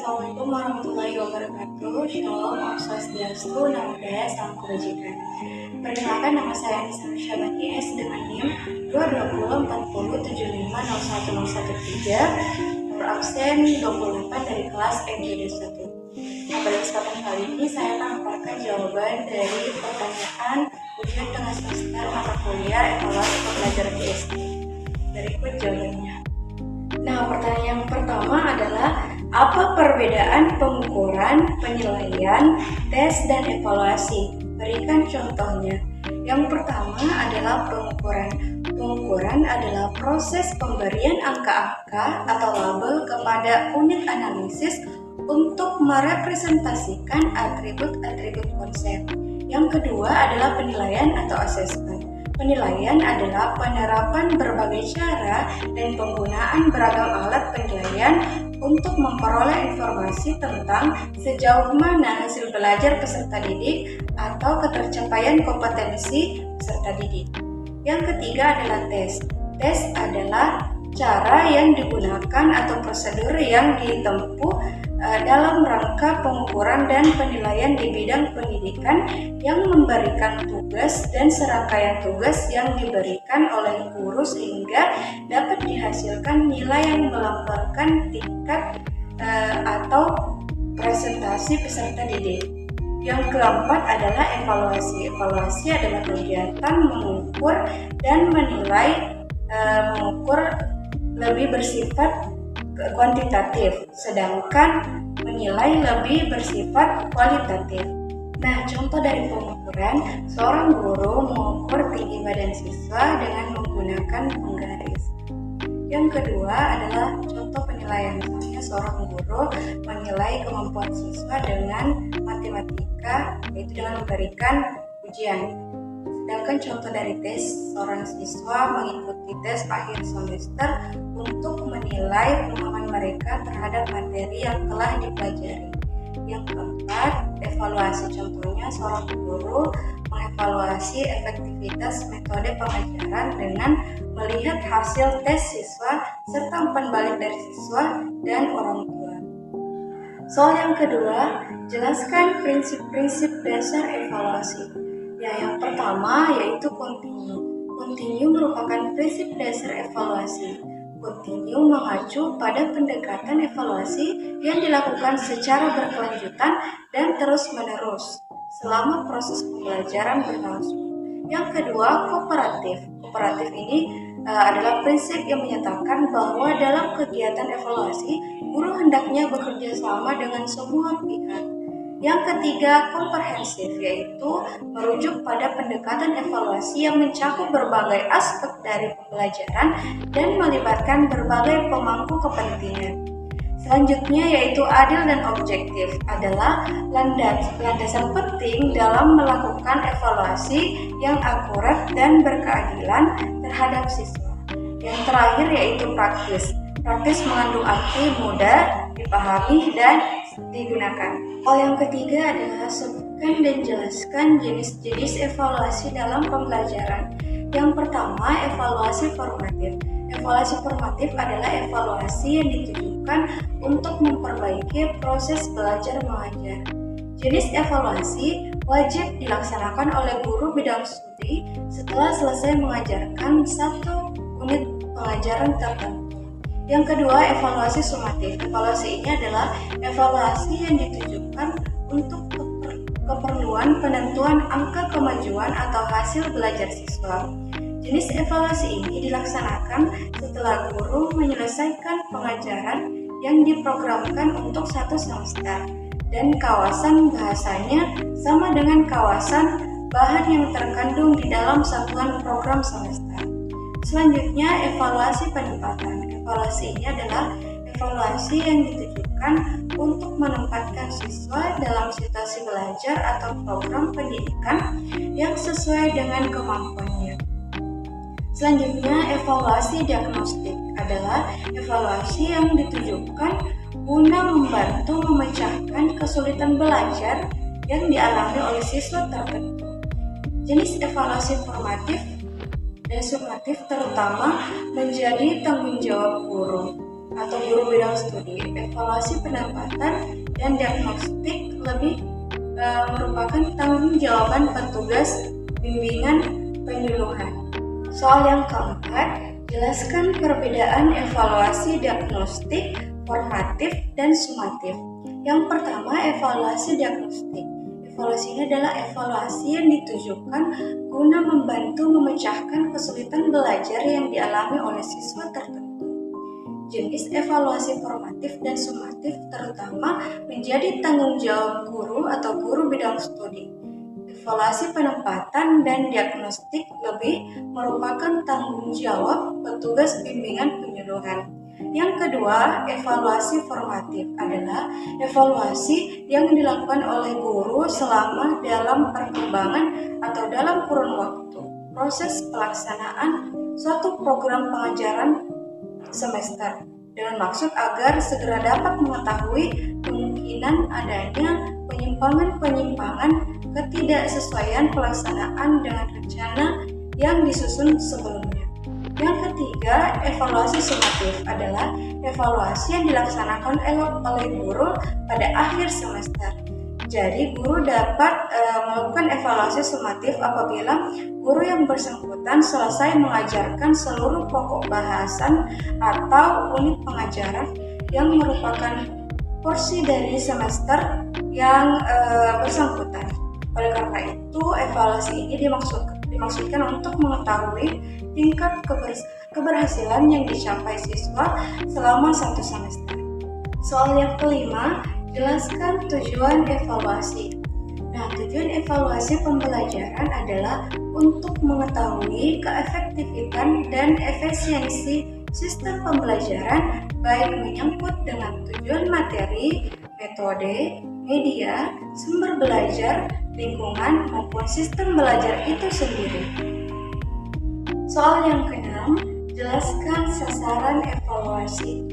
Assalamualaikum warahmatullahi wabarakatuh. Shalom, Om Swastiastu, Namo Buddhaya, Salam Kebajikan. Perkenalkan, nama saya Anissa Syabani S dengan NIM 22040750113, nomor absen 24 dari kelas MJD 1. Pada kesempatan kali ini saya akan memaparkan jawaban dari pertanyaan ujian tengah semester mata kuliah evaluasi pembelajaran di SD. Berikut jawabannya. Nah, pertanyaan yang pertama adalah apa perbedaan pengukuran, penilaian, tes, dan evaluasi? Berikan contohnya. Yang pertama adalah pengukuran. Pengukuran adalah proses pemberian angka-angka atau label kepada unit analisis untuk merepresentasikan atribut-atribut konsep. Yang kedua adalah penilaian atau asesmen. Penilaian adalah penerapan berbagai cara dan penggunaan beragam alat penilaian untuk memperoleh informasi tentang sejauh mana hasil belajar peserta didik atau ketercapaian kompetensi peserta didik. Yang ketiga adalah tes. Tes adalah cara yang digunakan atau prosedur yang ditempuh dalam rangka pengukuran dan penilaian di bidang pendidikan yang memberikan tugas dan serangkaian tugas yang diberikan oleh guru sehingga dapat dihasilkan nilai yang melampaukan tingkat atau presentasi peserta didik. Yang keempat adalah evaluasi. Evaluasi adalah kegiatan mengukur dan menilai, mengukur lebih bersifat kuantitatif, sedangkan menilai lebih bersifat kualitatif. Nah, contoh dari pengukuran, seorang guru mengukur tinggi badan siswa dengan menggunakan penggaris. Yang kedua adalah contoh penilaian, misalnya seorang guru menilai kemampuan siswa dengan matematika, yaitu dengan memberikan ujian. Sedangkan contoh dari tes, seorang siswa mengikuti tes akhir semester untuk menilai pemahaman mereka terhadap materi yang telah dipelajari. Yang keempat, evaluasi. Contohnya, seorang guru mengevaluasi efektivitas metode pengajaran dengan melihat hasil tes siswa serta umpan balik dari siswa dan orang tua. Soal yang kedua, jelaskan prinsip-prinsip dasar evaluasi. Yang pertama yaitu kontinu. Kontinu merupakan prinsip dasar evaluasi. Kontinu mengacu pada pendekatan evaluasi yang dilakukan secara berkelanjutan dan terus-menerus selama proses pembelajaran berlangsung. Yang kedua, kooperatif. Kooperatif ini adalah prinsip yang menyatakan bahwa dalam kegiatan evaluasi, guru hendaknya bekerja sama dengan semua pihak. Yang ketiga, komprehensif, yaitu merujuk pada pendekatan evaluasi yang mencakup berbagai aspek dari pembelajaran dan melibatkan berbagai pemangku kepentingan. Selanjutnya yaitu adil dan objektif, adalah landasan penting dalam melakukan evaluasi yang akurat dan berkeadilan terhadap siswa. Yang terakhir yaitu praktis. Praktis mengandung arti mudah dipahami dan digunakan. Yang ketiga adalah sebutkan dan jelaskan jenis-jenis evaluasi dalam pembelajaran. Yang pertama, evaluasi formatif. Evaluasi formatif adalah evaluasi yang ditujukan untuk memperbaiki proses belajar mengajar. Jenis evaluasi wajib dilaksanakan oleh guru bidang studi setelah selesai mengajarkan satu unit pelajaran tertentu. Yang kedua, evaluasi sumatif. Evaluasi ini adalah evaluasi yang ditujukan untuk keperluan penentuan angka kemajuan atau hasil belajar siswa. Jenis evaluasi ini dilaksanakan setelah guru menyelesaikan pengajaran yang diprogramkan untuk satu semester dan kawasan bahasanya sama dengan kawasan bahan yang terkandung di dalam satuan program semester. Selanjutnya, evaluasi penempatan. Evaluasi ini adalah evaluasi yang ditujukan untuk menempatkan siswa dalam situasi belajar atau program pendidikan yang sesuai dengan kemampuannya. Selanjutnya, evaluasi diagnostik adalah evaluasi yang ditujukan guna membantu memecahkan kesulitan belajar yang dialami oleh siswa tertentu. Jenis evaluasi formatif dan sumatif terutama menjadi tanggung jawab guru. atau guru bidang studi. Evaluasi pendapatan dan diagnostik lebih merupakan tanggung jawaban petugas bimbingan penyuluhan. Soal yang keempat, jelaskan perbedaan evaluasi diagnostik, formatif, dan sumatif. Yang pertama, evaluasi diagnostik. Evaluasi ini adalah evaluasi yang ditujukan guna membantu memecahkan kesulitan belajar yang dialami oleh siswa tertentu. Jenis evaluasi formatif dan sumatif terutama menjadi tanggung jawab guru atau guru bidang studi. Evaluasi penempatan dan diagnostik lebih merupakan tanggung jawab petugas bimbingan penyuluhan. Yang kedua, evaluasi formatif adalah evaluasi yang dilakukan oleh guru selama dalam perkembangan atau dalam kurun waktu proses pelaksanaan suatu program pengajaran semester dengan maksud agar segera dapat mengetahui kemungkinan adanya penyimpangan-penyimpangan ketidaksesuaian pelaksanaan dengan rencana yang disusun sebelumnya. Yang ketiga, evaluasi sumatif adalah evaluasi yang dilaksanakan oleh guru pada akhir semester. Jadi, guru dapat melakukan evaluasi sumatif apabila guru yang bersangkutan selesai mengajarkan seluruh pokok bahasan atau unit pengajaran yang merupakan porsi dari semester yang bersangkutan. Oleh karena itu, evaluasi ini dimaksudkan untuk mengetahui tingkat keberhasilan yang dicapai siswa selama satu semester. Soal yang kelima, jelaskan tujuan evaluasi. Nah, tujuan evaluasi pembelajaran adalah untuk mengetahui keefektifan dan efisiensi sistem pembelajaran baik menyangkut dengan tujuan materi, metode, media, sumber belajar, lingkungan, maupun sistem belajar itu sendiri. Soal yang keenam, jelaskan sasaran evaluasi.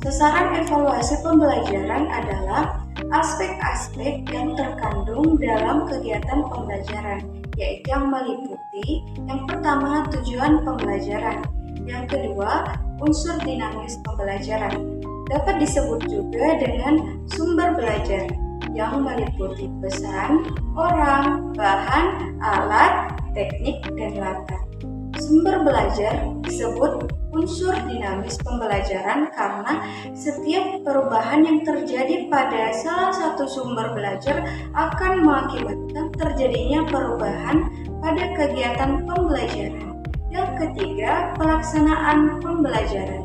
Sasaran evaluasi pembelajaran adalah aspek-aspek yang terkandung dalam kegiatan pembelajaran, yaitu yang meliputi yang pertama tujuan pembelajaran, yang kedua unsur dinamis pembelajaran. Dapat disebut juga dengan sumber belajar yang meliputi pesan, orang, bahan, alat, teknik, dan latar. Sumber belajar disebut unsur dinamis pembelajaran karena setiap perubahan yang terjadi pada salah satu sumber belajar akan mengakibatkan terjadinya perubahan pada kegiatan pembelajaran. Yang ketiga, pelaksanaan pembelajaran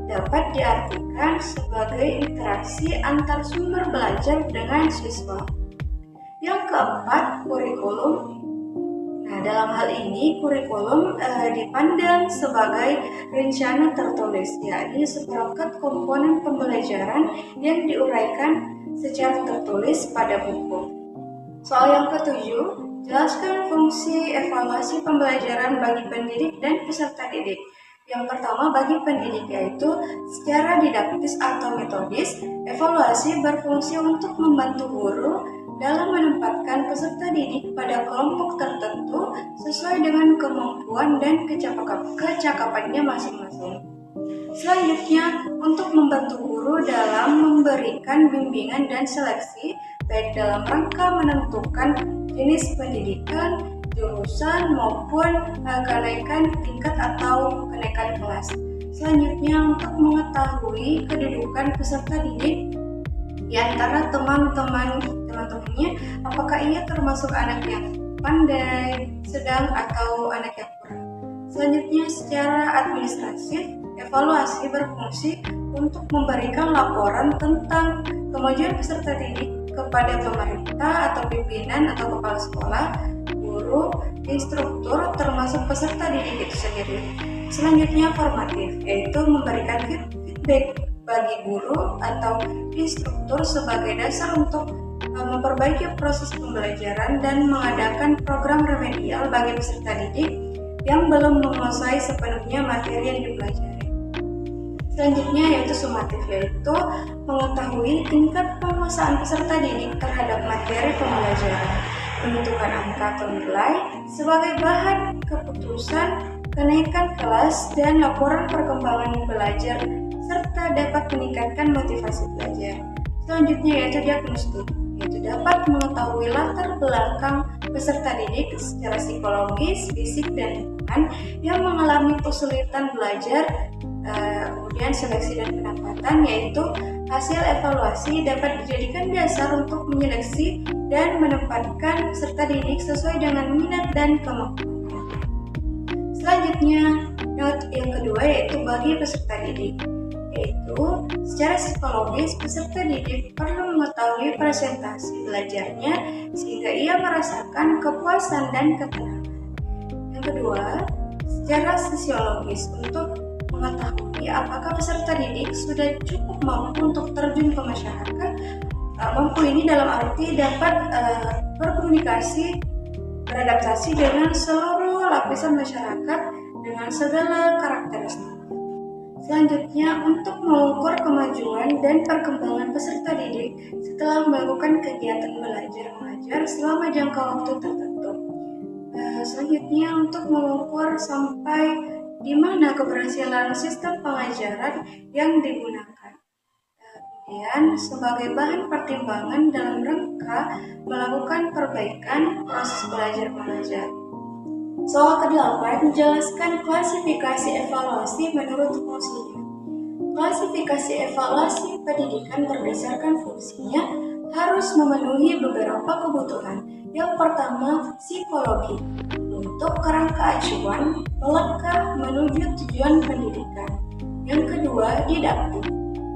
dapat diartikan sebagai interaksi antar sumber belajar dengan siswa. Yang keempat, kurikulum. Nah, dalam hal ini kurikulum dipandang sebagai rencana tertulis, yakni seperangkat komponen pembelajaran yang diuraikan secara tertulis pada buku. Soal yang ketujuh, jelaskan fungsi evaluasi pembelajaran bagi pendidik dan peserta didik. Yang pertama, bagi pendidik yaitu secara didaktis atau metodis, evaluasi berfungsi untuk membantu guru dalam menempatkan peserta didik pada kelompok tertentu sesuai dengan kemampuan dan kecakapannya masing-masing. Selanjutnya, untuk membantu guru dalam memberikan bimbingan dan seleksi, baik dalam rangka menentukan jenis pendidikan, jurusan, maupun kenaikan tingkat atau kenaikan kelas. Selanjutnya, untuk mengetahui kedudukan peserta didik di antara teman-temannya, apakah ia termasuk anak yang pandai, sedang, atau anak yang kurang. Selanjutnya, secara administratif, evaluasi berfungsi untuk memberikan laporan tentang kemajuan peserta didik kepada pemerintah atau pimpinan atau kepala sekolah, guru, instruktur, termasuk peserta didik itu sendiri. Selanjutnya, formatif, yaitu memberikan feedback bagi guru atau instruktur sebagai dasar untuk memperbaiki proses pembelajaran dan mengadakan program remedial bagi peserta didik yang belum menguasai sepenuhnya materi yang dipelajari. Selanjutnya yaitu sumatif, yaitu mengetahui tingkat penguasaan peserta didik terhadap materi pembelajaran, menentukan angka atau nilai sebagai bahan keputusan kenaikan kelas dan laporan perkembangan belajar serta dapat meningkatkan motivasi belajar. Selanjutnya yaitu diagnostik, yaitu dapat mengetahui latar belakang peserta didik secara psikologis, fisik, dan lingkungan yang mengalami kesulitan belajar. Kemudian seleksi dan penempatan, yaitu hasil evaluasi dapat dijadikan dasar untuk menyeleksi dan menempatkan peserta didik sesuai dengan minat dan kemampuannya. Selanjutnya, yang kedua yaitu bagi peserta didik, yaitu secara psikologis peserta didik perlu mengetahui presentasi belajarnya sehingga ia merasakan kepuasan dan ketenangan. Yang kedua, secara sosiologis untuk mengetahui apakah peserta didik sudah cukup mampu untuk terjun ke masyarakat. Mampu ini dalam arti dapat berkomunikasi, beradaptasi dengan seluruh lapisan masyarakat dengan segala karakteristik. Selanjutnya, untuk mengukur kemajuan dan perkembangan peserta didik setelah melakukan kegiatan belajar mengajar selama jangka waktu tertentu. Selanjutnya, untuk mengukur sampai di mana keberhasilan sistem pengajaran yang digunakan. Kemudian, sebagai bahan pertimbangan dalam rangka melakukan perbaikan proses belajar mengajar. Soal ke-8, menjelaskan klasifikasi evaluasi menurut fungsinya. Klasifikasi evaluasi pendidikan berdasarkan fungsinya harus memenuhi beberapa kebutuhan. Yang pertama, psikologi, untuk kerangka acuan, melangkah menuju tujuan pendidikan. Yang kedua, didaktik,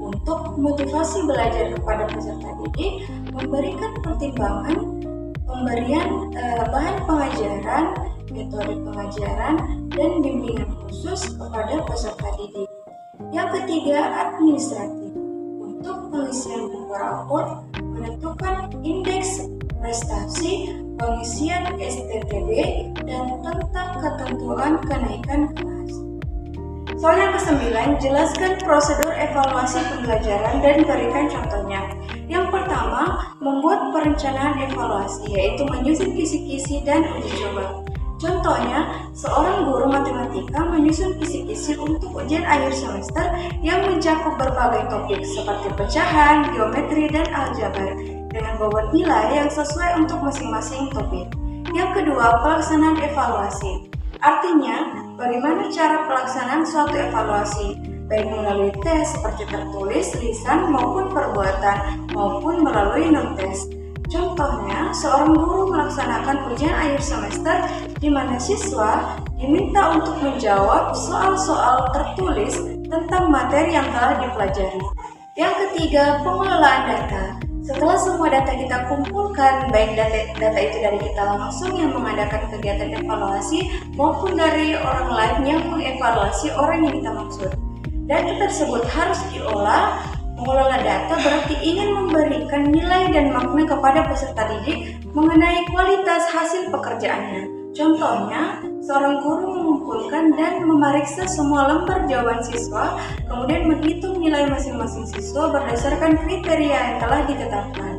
untuk motivasi belajar kepada peserta didik, memberikan pertimbangan, pemberian bahan pengajaran, metode pengajaran, dan bimbingan khusus kepada peserta didik. Yang ketiga, administratif, untuk pengisian buku rapor, menentukan indeks prestasi, pengisian STTB, dan tentang ketentuan kenaikan kelas. Soal yang ke-9, jelaskan prosedur evaluasi pembelajaran dan berikan contohnya. Yang pertama, membuat perencanaan evaluasi, yaitu menyusun kisi-kisi dan uji coba. Contohnya, seorang guru matematika menyusun kisi-kisi untuk ujian akhir semester yang mencakup berbagai topik seperti pecahan, geometri, dan aljabar dengan bobot nilai yang sesuai untuk masing-masing topik. Yang kedua, pelaksanaan evaluasi. Artinya, bagaimana cara pelaksanaan suatu evaluasi, baik melalui tes seperti tertulis, lisan, maupun perbuatan, maupun melalui non-tes. Contohnya, seorang guru melaksanakan ujian akhir semester di mana siswa diminta untuk menjawab soal-soal tertulis tentang materi yang telah dipelajari. Yang ketiga, pengelolaan data. Setelah semua data kita kumpulkan, baik data itu dari kita langsung yang mengadakan kegiatan evaluasi maupun dari orang lain yang mengevaluasi orang yang kita maksud. Data tersebut harus diolah. Mengelola data berarti ingin memberikan nilai dan makna kepada peserta didik mengenai kualitas hasil pekerjaannya. Contohnya, seorang guru mengumpulkan dan memeriksa semua lembar jawaban siswa, kemudian menghitung nilai masing-masing siswa berdasarkan kriteria yang telah ditetapkan.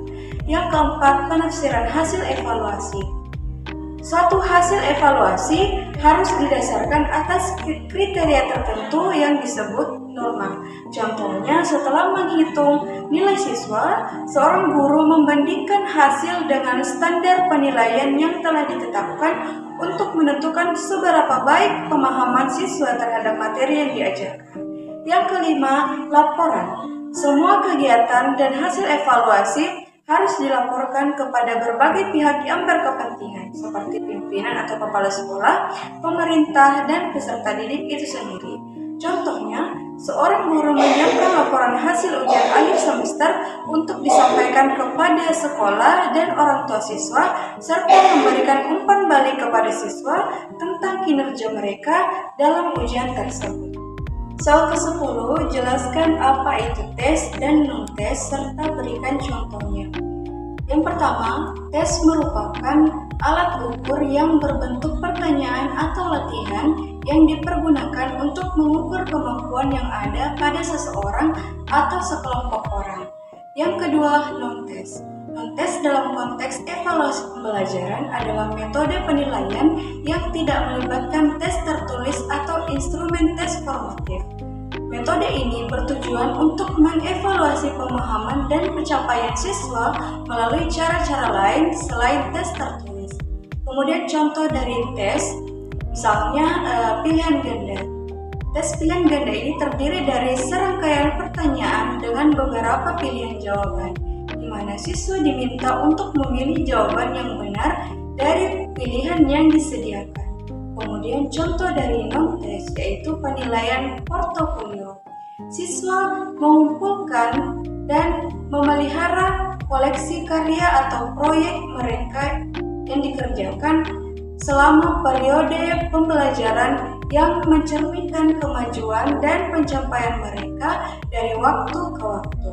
Yang keempat, penafsiran hasil evaluasi. Suatu hasil evaluasi harus didasarkan atas kriteria tertentu yang disebut norma. Contohnya, setelah menghitung nilai siswa, seorang guru membandingkan hasil dengan standar penilaian yang telah ditetapkan untuk menentukan seberapa baik pemahaman siswa terhadap materi yang diajarkan. Yang kelima, laporan. Semua kegiatan dan hasil evaluasi harus dilaporkan kepada berbagai pihak yang berkepentingan, seperti pimpinan atau kepala sekolah, pemerintah, dan peserta didik itu sendiri. Contohnya, seorang guru menyiapkan laporan hasil ujian akhir semester untuk disampaikan kepada sekolah dan orang tua siswa, serta memberikan umpan balik kepada siswa tentang kinerja mereka dalam ujian tersebut. Soal ke-10, jelaskan apa itu tes dan non-tes serta berikan contohnya. Yang pertama, tes merupakan alat ukur yang berbentuk pertanyaan atau latihan yang dipergunakan untuk mengukur kemampuan yang ada pada seseorang atau sekelompok orang. Yang kedua, non-tes. Non-tes dalam konteks evaluasi pembelajaran adalah metode penilaian yang tidak melibatkan tes tertulis atau instrumen tes formatif. Metode ini bertujuan untuk mengevaluasi pemahaman dan pencapaian siswa melalui cara-cara lain selain tes tertulis. Kemudian contoh dari tes, misalnya pilihan ganda. Tes pilihan ganda ini terdiri dari serangkaian pertanyaan dengan beberapa pilihan jawaban, di mana siswa diminta untuk memilih jawaban yang benar dari pilihan yang disediakan. Kemudian contoh dari non-tes yaitu penilaian portofolio. Siswa mengumpulkan dan memelihara koleksi karya atau proyek mereka yang dikerjakan selama periode pembelajaran yang mencerminkan kemajuan dan pencapaian mereka dari waktu ke waktu.